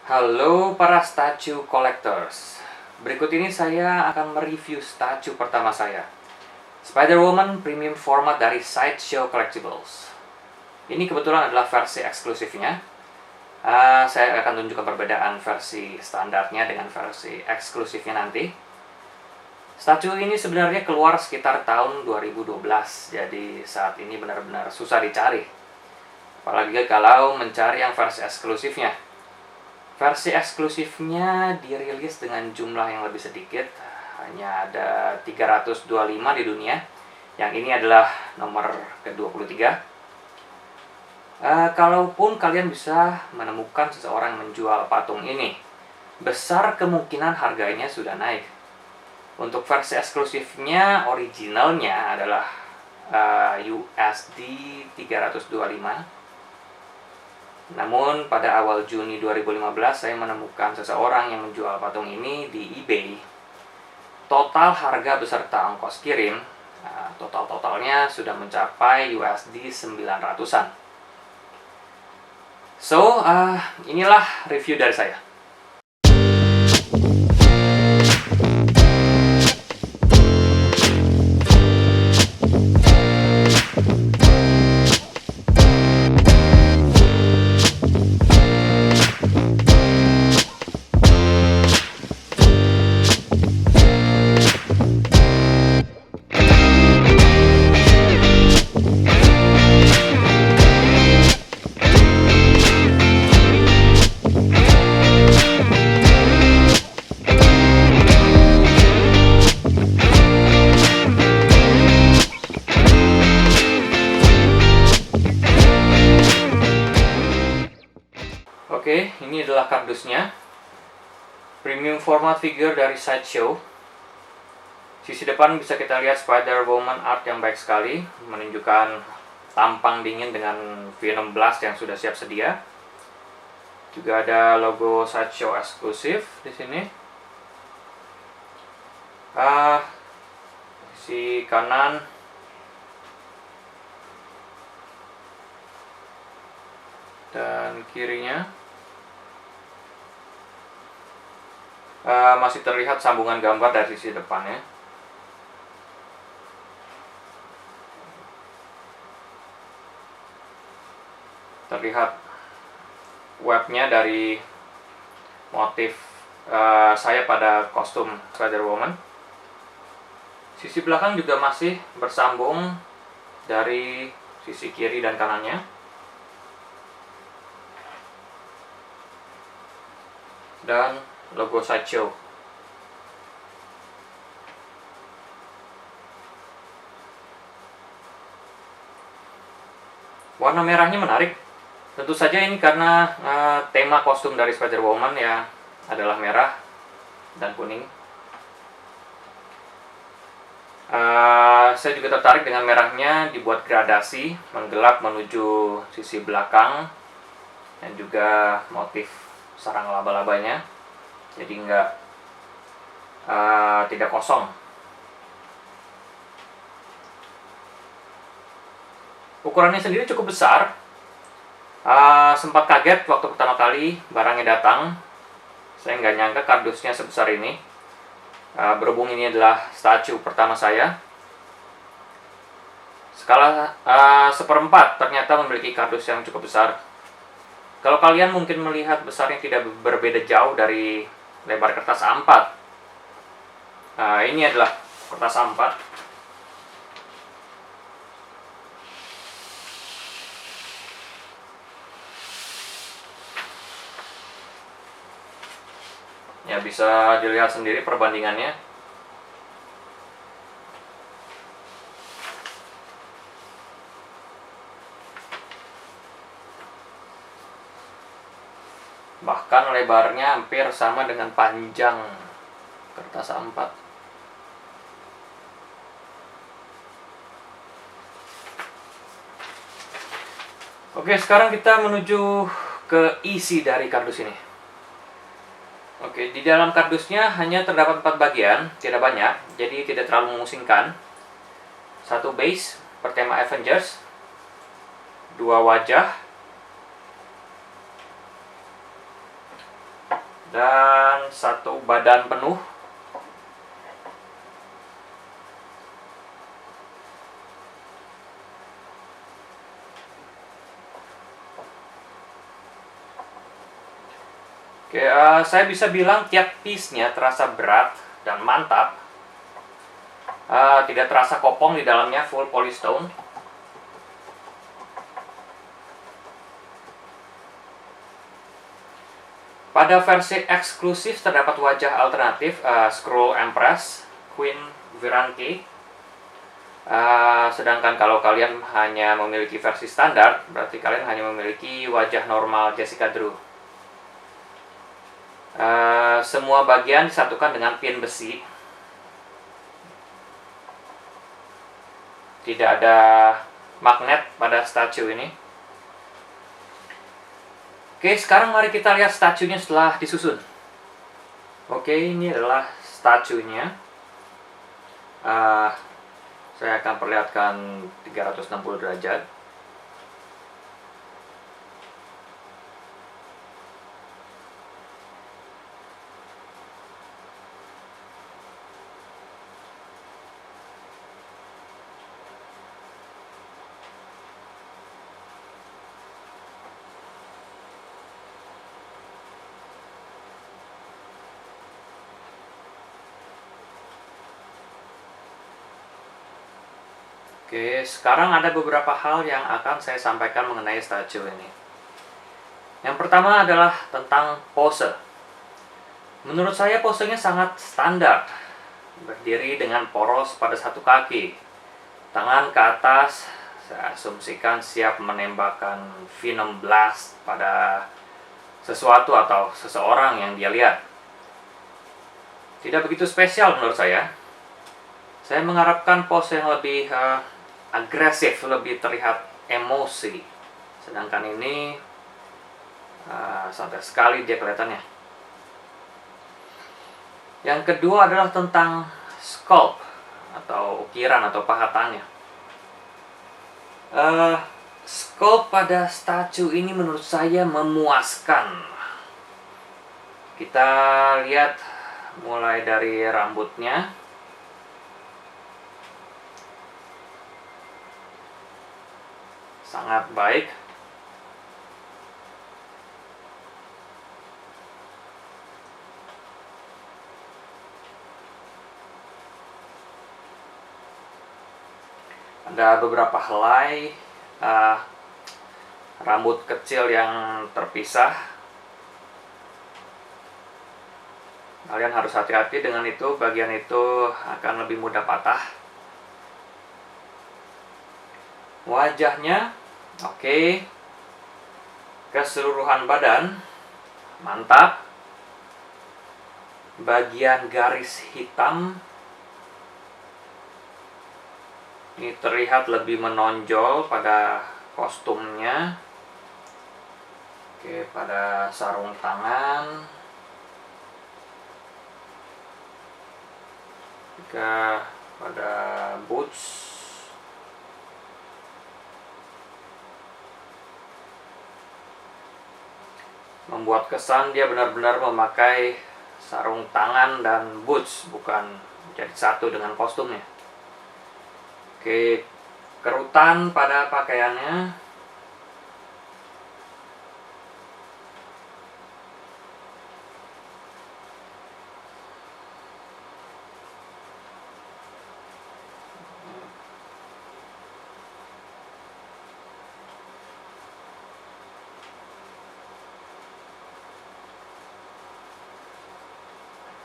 Halo para statue collectors. Berikut ini saya akan mereview statue pertama saya, Spider-Woman Premium Format dari Sideshow Collectibles. Ini kebetulan adalah versi eksklusifnya. Saya akan tunjukkan perbedaan versi standarnya dengan versi eksklusifnya nanti. Statue ini sebenarnya keluar sekitar tahun 2012, jadi saat ini benar-benar susah dicari. Apalagi kalau mencari yang versi eksklusifnya. Versi eksklusifnya dirilis dengan jumlah yang lebih sedikit, hanya ada 325 di dunia. Yang ini adalah nomor ke-23. Kalaupun kalian bisa menemukan seseorang menjual patung ini, besar kemungkinan harganya sudah naik. Untuk versi eksklusifnya, originalnya adalah USD 325. Namun pada awal Juni 2015 saya menemukan seseorang yang menjual patung ini di eBay. Total harga beserta ongkos kirim, totalnya sudah mencapai USD 900-an. So, inilah review dari saya. Oke, ini adalah kardusnya. Premium format figure dari Sideshow. Sisi depan bisa kita lihat Spider-Woman art yang baik sekali, menunjukkan tampang dingin dengan Venom Blast yang sudah siap sedia. Juga ada logo Sideshow eksklusif di sini. Sisi kanan dan kirinya masih terlihat sambungan gambar dari sisi depannya. Terlihat webnya dari motif saya pada kostum Spider-Woman. Sisi belakang juga masih bersambung dari sisi kiri dan kanannya. Dan logo Sideshow. Warna merahnya menarik. Tentu saja ini karena tema kostum dari Spider-Woman ya adalah merah dan kuning. Saya juga tertarik dengan merahnya, dibuat gradasi menggelap menuju sisi belakang dan juga motif sarang laba-labanya, jadi tidak kosong. Ukurannya sendiri cukup besar. Sempat kaget waktu pertama kali barangnya datang. Saya nggak nyangka kardusnya sebesar ini. Berhubung ini adalah statue pertama saya. Skala 1/4 ternyata memiliki kardus yang cukup besar. Kalau kalian mungkin melihat besarnya tidak berbeda jauh dari lebar kertas A4. Ini adalah kertas A4. Ya, bisa dilihat sendiri perbandingannya. Bahkan lebarnya hampir sama dengan panjang kertas A4. Oke, sekarang kita menuju ke isi dari kardus ini. Oke, di dalam kardusnya hanya terdapat 4 bagian, tidak banyak, jadi tidak terlalu memusingkan. 1 base bertema Avengers, 2 wajah, dan satu badan penuh. Oke, saya bisa bilang tiap piece-nya terasa berat dan mantap. Tidak terasa kopong di dalamnya, full polystone. Pada versi eksklusif terdapat wajah alternatif, Scroll Empress, Queen Viranti. Sedangkan kalau kalian hanya memiliki versi standar, berarti kalian hanya memiliki wajah normal Jessica Drew. Semua bagian disatukan dengan pin besi. Tidak ada magnet pada statue ini. Oke, sekarang mari kita lihat statuenya setelah disusun. Oke, ini adalah statuenya. Saya akan perlihatkan 360 derajat. Oke, sekarang ada beberapa hal yang akan saya sampaikan mengenai statue ini. Yang pertama adalah tentang pose. Menurut saya posenya sangat standar. Berdiri dengan poros pada satu kaki. Tangan ke atas, saya asumsikan siap menembakkan venom blast pada sesuatu atau seseorang yang dia lihat. Tidak begitu spesial menurut saya. Saya mengharapkan pose yang lebih agresif, lebih terlihat emosi. Sedangkan ini santai sekali dia kelihatannya. Yang kedua adalah tentang sculpt atau ukiran atau pahatannya. Sculpt pada statue ini menurut saya memuaskan. Kita lihat mulai dari rambutnya. Sangat baik. Ada beberapa helai rambut kecil yang terpisah. Kalian harus hati-hati dengan itu, bagian itu akan lebih mudah patah. Wajahnya oke. Keseluruhan badan mantap. Bagian garis hitam ini terlihat lebih menonjol pada kostumnya. Oke, pada sarung tangan. Juga pada boots. Membuat kesan dia benar-benar memakai sarung tangan dan boots, bukan jadi satu dengan kostumnya. Oke, kerutan pada pakaiannya.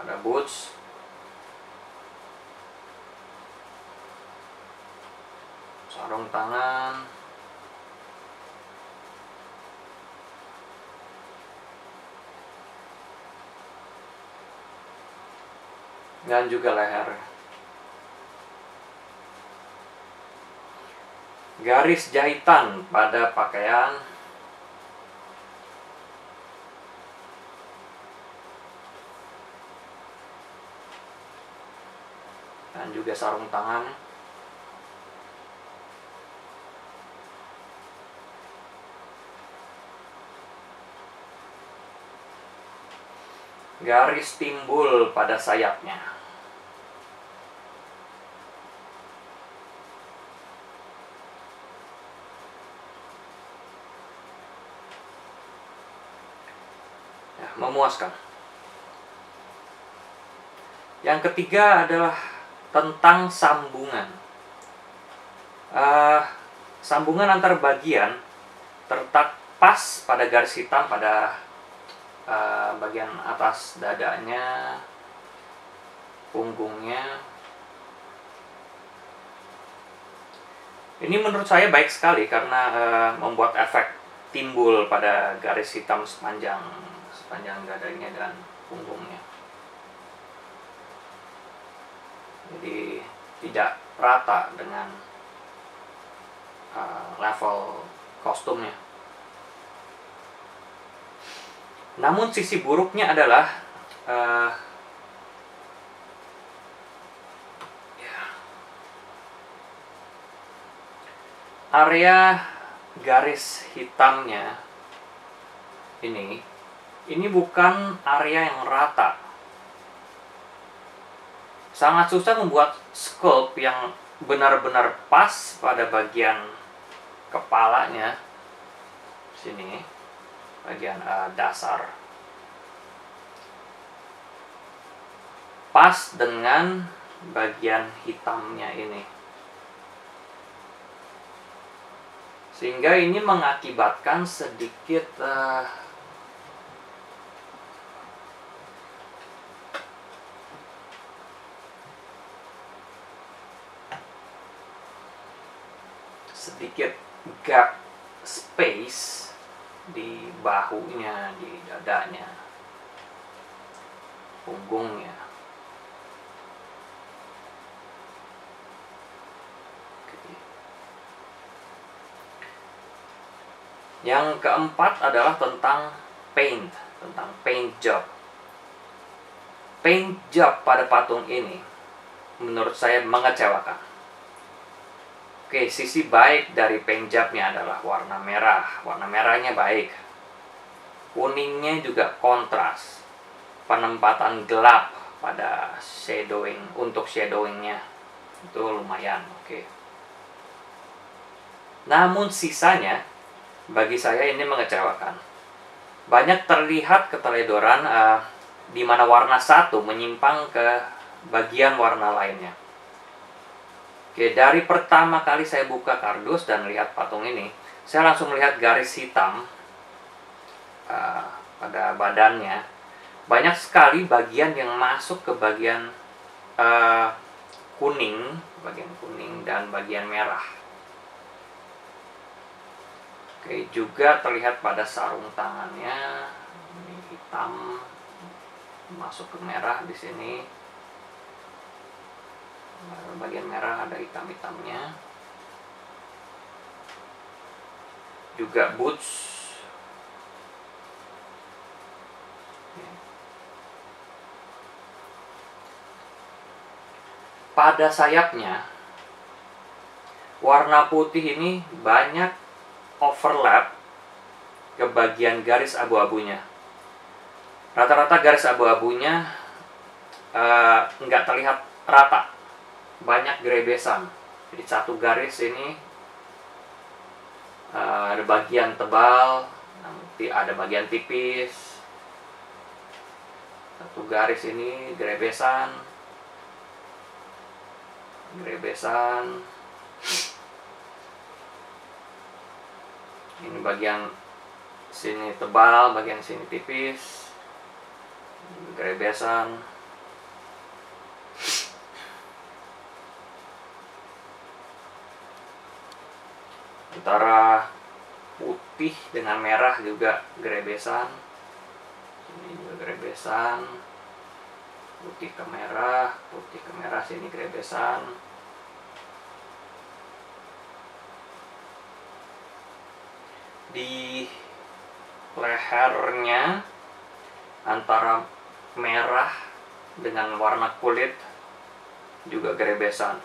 Pada boots. Sarung tangan. Dan juga leher. Garis jahitan pada pakaian. Dan juga sarung tangan. garis timbul pada sayapnya. Ya, memuaskan. Yang ketiga adalah tentang sambungan. Sambungan antar bagian terletak pas pada garis hitam pada bagian atas dadanya, punggungnya. Ini menurut saya baik sekali karena membuat efek timbul pada garis hitam sepanjang dadanya dan punggungnya. Jadi tidak rata dengan level kostumnya. Namun sisi buruknya adalah area garis hitamnya ini bukan area yang rata. Sangat susah membuat sculpt yang benar-benar pas pada bagian kepalanya sini, bagian dasar pas dengan bagian hitamnya ini, sehingga ini mengakibatkan sedikit gap space di bahunya, di dadanya, punggungnya. Yang keempat adalah tentang paint job. Paint job pada patung ini menurut saya mengecewakan. Oke, sisi baik dari paint job-nya adalah warna merah. Warna merahnya baik. Kuningnya juga kontras. Penempatan gelap pada shadowing, untuk shadowingnya itu lumayan oke. Namun sisanya bagi saya ini mengecewakan. Banyak terlihat keteledoran di mana warna satu menyimpang ke bagian warna lainnya. Oke, dari pertama kali saya buka kardus dan lihat patung ini, saya langsung melihat garis hitam pada badannya. Banyak sekali bagian yang masuk ke bagian kuning dan bagian merah. Oke, juga terlihat pada sarung tangannya, ini hitam masuk ke merah di sini. Bagian merah ada hitam-hitamnya. Juga boots. Pada sayapnya, warna putih ini banyak overlap ke bagian garis abu-abunya. Rata-rata garis abu-abunya nggak terlihat rata. Banyak grebesan. Jadi satu garis ini ada bagian tebal, nanti ada bagian tipis. Satu garis ini grebesan. Ini bagian sini tebal, bagian sini tipis. Grebesan. Antara putih dengan merah juga grebesan. Ini juga grebesan. Putih ke merah, sini grebesan. Di lehernya antara merah dengan warna kulit juga grebesan.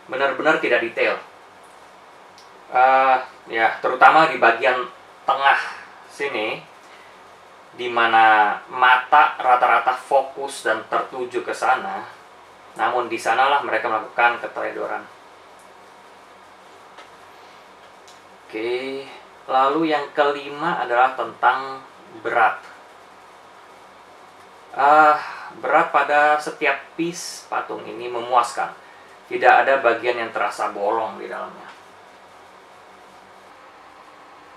Benar-benar tidak detail. Ya, terutama di bagian tengah sini di mana mata rata-rata fokus dan tertuju ke sana. Namun di sanalah mereka melakukan keteledoran. Oke, lalu yang kelima adalah tentang berat. Berat pada setiap piece patung ini memuaskan. Tidak ada bagian yang terasa bolong di dalamnya.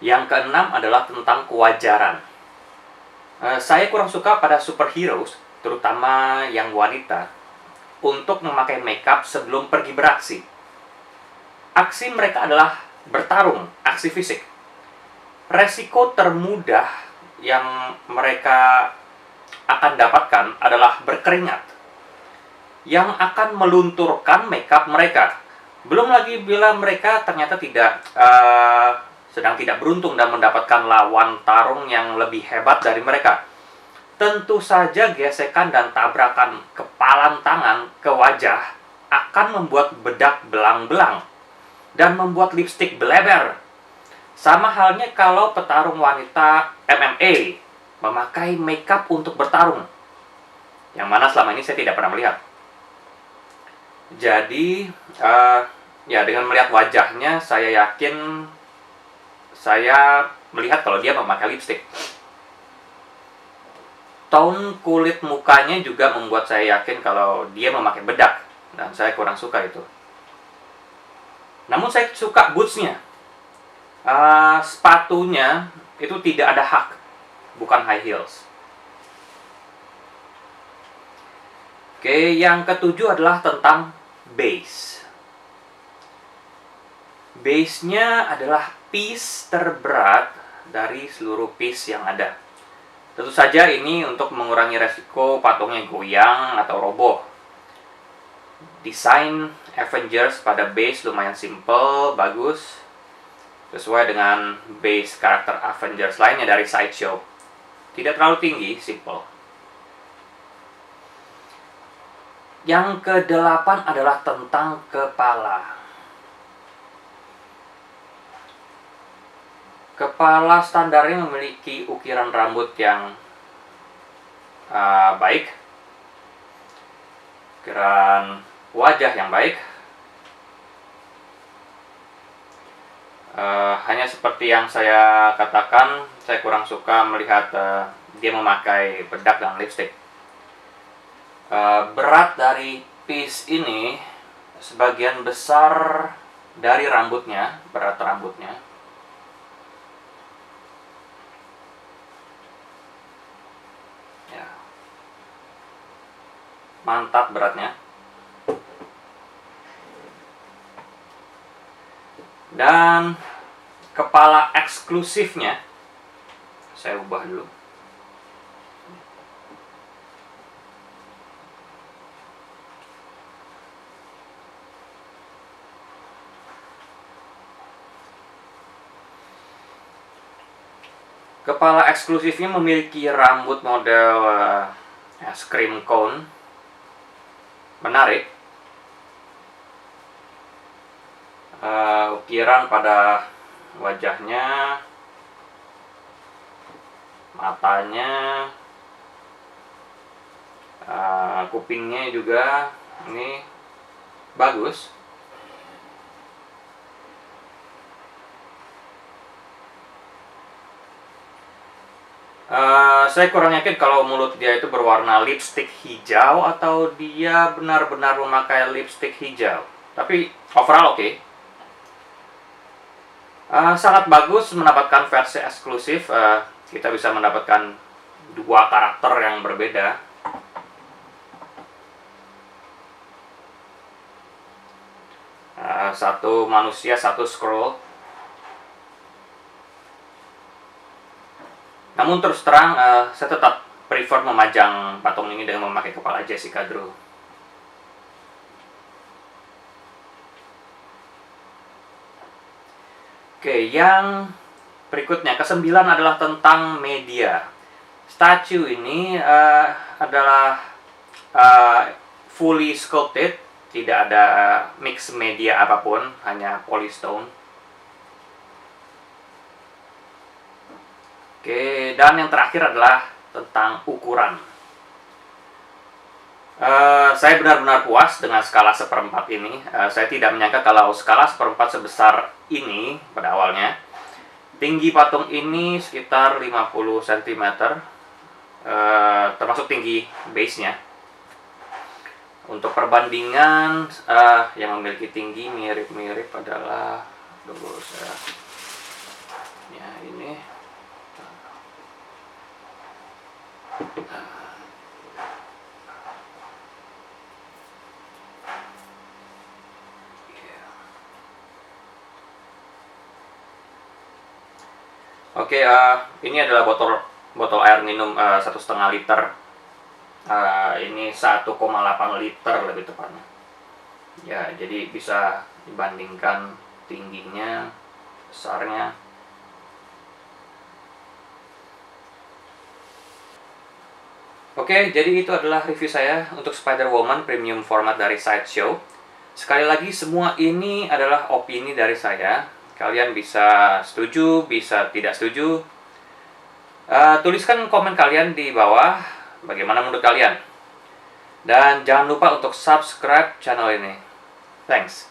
Yang keenam adalah tentang kewajaran. Saya kurang suka pada superheroes, terutama yang wanita, untuk memakai makeup sebelum pergi beraksi. Aksi mereka adalah bertarung, aksi fisik. Resiko termudah yang mereka akan dapatkan adalah berkeringat yang akan melunturkan makeup mereka. Belum lagi bila mereka ternyata sedang tidak beruntung dan mendapatkan lawan tarung yang lebih hebat dari mereka. Tentu saja gesekan dan tabrakan kepalan tangan ke wajah akan membuat bedak belang-belang dan membuat lipstik beleber. Sama halnya kalau petarung wanita MMA memakai makeup untuk bertarung, yang mana selama ini saya tidak pernah melihat. Jadi, ya dengan melihat wajahnya, saya yakin saya melihat kalau dia memakai lipstik. Tone kulit mukanya juga membuat saya yakin kalau dia memakai bedak, dan saya kurang suka itu. Namun saya suka bootsnya. Sepatunya itu tidak ada hak, bukan high heels. Oke, yang ketujuh adalah tentang base. Base-nya adalah piece terberat dari seluruh piece yang ada. Tentu saja ini untuk mengurangi resiko patungnya goyang atau roboh. Desain Avengers pada base lumayan simple, bagus, sesuai dengan base karakter Avengers lainnya dari Sideshow. Tidak terlalu tinggi, simple. Yang kedelapan adalah tentang kepala. Kepala standarnya memiliki ukiran rambut yang baik, ukiran wajah yang baik. Hanya seperti yang saya katakan, saya kurang suka melihat dia memakai bedak dan lipstick. Berat dari piece ini sebagian besar dari rambutnya, berat rambutnya. Ya. Mantap beratnya. Dan kepala eksklusifnya, saya ubah dulu. Kepala eksklusifnya memiliki rambut model scream cone, menarik. Ukiran pada wajahnya, matanya, kupingnya juga ini bagus. Saya kurang yakin kalau mulut dia itu berwarna lipstick hijau atau dia benar-benar memakai lipstick hijau. Tapi overall oke. Sangat bagus mendapatkan versi eksklusif. Kita bisa mendapatkan dua karakter yang berbeda. Satu manusia, satu scroll. Namun terus terang, saya tetap prefer memajang patung ini dengan memakai kepala Jessica Drew. Oke, yang berikutnya, ke-9 adalah tentang media. Statue ini adalah fully sculpted, tidak ada mix media apapun, hanya polystone. Oke, dan yang terakhir adalah tentang ukuran. Saya benar-benar puas dengan skala 1/4 ini. Saya tidak menyangka kalau skala 1/4 sebesar ini pada awalnya. Tinggi patung ini sekitar 50 cm, termasuk tinggi base-nya. Untuk perbandingan yang memiliki tinggi mirip-mirip adalah ya ini. Oke, ini adalah botol air minum 1,5 liter. Ini 1,8 liter lebih tepatnya. Ya, jadi bisa dibandingkan tingginya, besarnya. Oke, jadi itu adalah review saya untuk Spider-Woman premium format dari Sideshow. Sekali lagi, semua ini adalah opini dari saya. Kalian bisa setuju, bisa tidak setuju. Tuliskan komen kalian di bawah, bagaimana menurut kalian. Dan jangan lupa untuk subscribe channel ini. Thanks.